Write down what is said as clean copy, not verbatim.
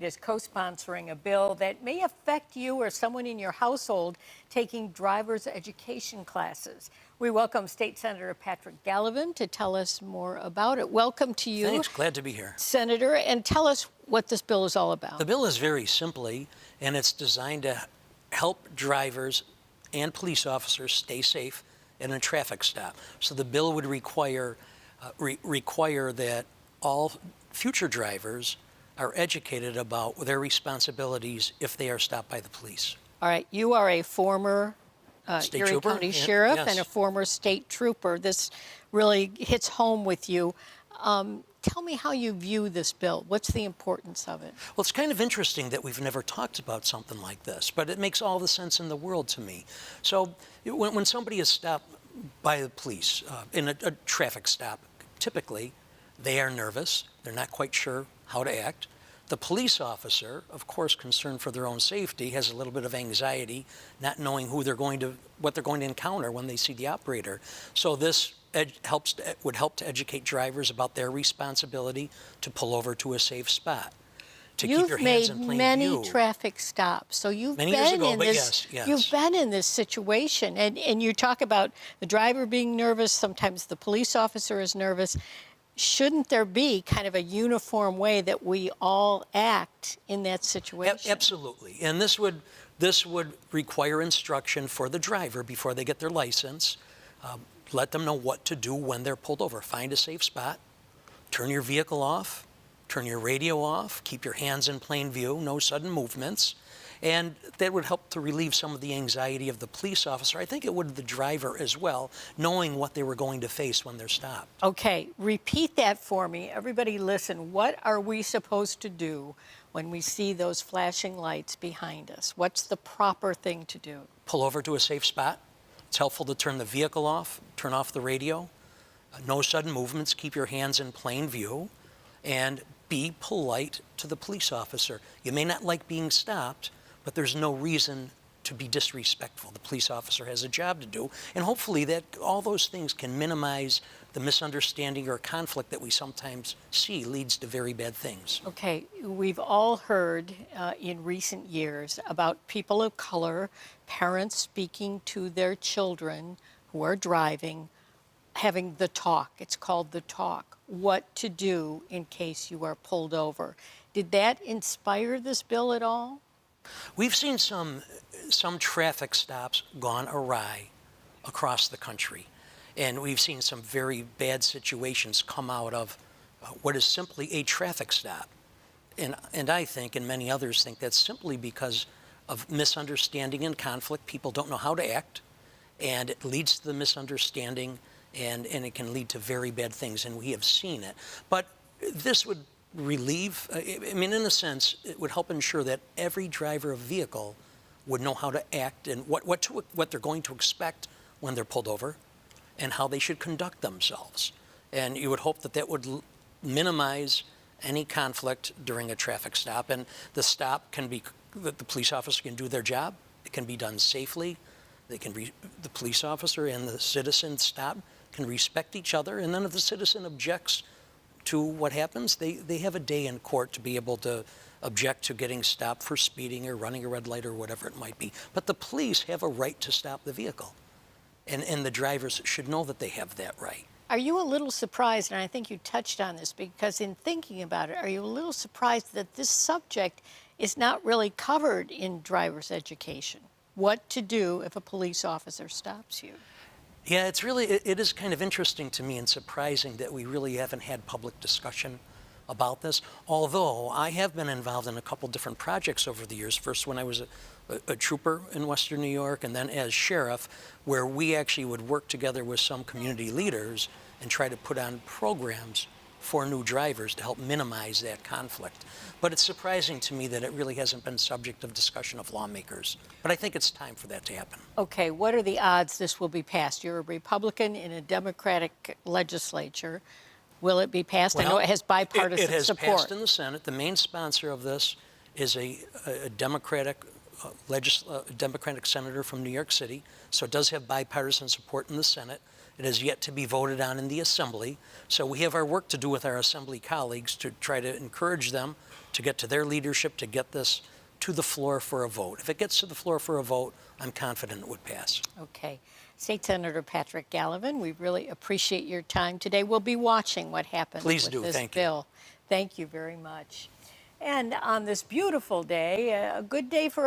is co-sponsoring a bill that may affect you or someone in your household taking driver's education classes. We welcome State Senator Patrick Gallivan to tell us more about it. Welcome to you. Thanks, glad to be here. Senator, and tell us what this bill is all about. The bill is very simply, and it's designed to help drivers and police officers stay safe in a traffic stop. So the bill would require that all future drivers are educated about their responsibilities if they are stopped by the police. All right, you are a former Erie County Sheriff yes. and a former state trooper. This really hits home with you. Tell me how you view this bill. What's the importance of it? Well, it's kind of interesting that we've never talked about something like this, but it makes all the sense in the world to me. So when somebody is stopped by the police in a traffic stop, typically they are nervous. They're not quite sure how to act. The police officer, of course, concerned for their own safety, has a little bit of anxiety, not knowing what they're going to encounter when they see the operator. So this would help to educate drivers about their responsibility to pull over to a safe spot, to keep your hands in plain view. You've made many traffic stops, so you've been in this. You've been in this situation, and you talk about the driver being nervous. Sometimes the police officer is nervous. Shouldn't there be kind of a uniform way that we all act in that situation? Absolutely, and this would require instruction for the driver before they get their license. Let them know what to do when they're pulled over. Find a safe spot, turn your vehicle off, turn your radio off, keep your hands in plain view, no sudden movements. And that would help to relieve some of the anxiety of the police officer. I think it would the driver as well, knowing what they were going to face when they're stopped. Okay, repeat that for me. Everybody listen. What are we supposed to do when we see those flashing lights behind us? What's the proper thing to do? Pull over to a safe spot. It's helpful to turn the vehicle off, turn off the radio. No sudden movements, keep your hands in plain view, and be polite to the police officer. You may not like being stopped, but there's no reason to be disrespectful. The police officer has a job to do, and hopefully that all those things can minimize the misunderstanding or conflict that we sometimes see leads to very bad things. Okay, we've all heard in recent years about people of color, parents speaking to their children who are driving, having the talk. It's called the talk. What to do in case you are pulled over. Did that inspire this bill at all? We've seen some traffic stops gone awry across the country, and we've seen some very bad situations come out of what is simply a traffic stop. And I think, and many others think, that's simply because of misunderstanding and conflict. People don't know how to act, and it leads to the misunderstanding, and it can lead to very bad things, and we have seen it. But this would relieve, I mean, in a sense, it would help ensure that every driver of vehicle would know how to act and what they're going to expect when they're pulled over and how they should conduct themselves. And you would hope that that would minimize any conflict during a traffic stop. And the stop can be, that the police officer can do their job. It can be done safely. The police officer and the citizen stop can respect each other. And then if the citizen objects to what happens, they have a day in court to be able to object to getting stopped for speeding or running a red light or whatever it might be. But the police have a right to stop the vehicle, and the drivers should know that they have that right. Are you a little surprised, and I think you touched on this, because in thinking about it, are you a little surprised that this subject is not really covered in driver's education? What to do if a police officer stops you? Yeah, it is kind of interesting to me and surprising that we really haven't had public discussion about this. Although I have been involved in a couple different projects over the years. First when I was a trooper in Western New York, and then as sheriff, where we actually would work together with some community leaders and try to put on programs for new drivers to help minimize that conflict. But it's surprising to me that it really hasn't been subject of discussion of lawmakers. But I think it's time for that to happen. Okay, what are the odds this will be passed? You're a Republican in a Democratic legislature. Will it be passed? Well, I know it has bipartisan support. It has support. passed in the Senate. The main sponsor of this is a Democratic senator from New York City, so it does have bipartisan support in the Senate. It has yet to be voted on in the Assembly, so we have our work to do with our Assembly colleagues to try to encourage them to get to their leadership to get this to the floor for a vote. If it gets to the floor for a vote, I'm confident it would pass. Okay. State Senator Patrick Gallivan, we really appreciate your time today. We'll be watching what happens Please with do. this Thank you. bill. Thank you very much. And on this beautiful day, a good day for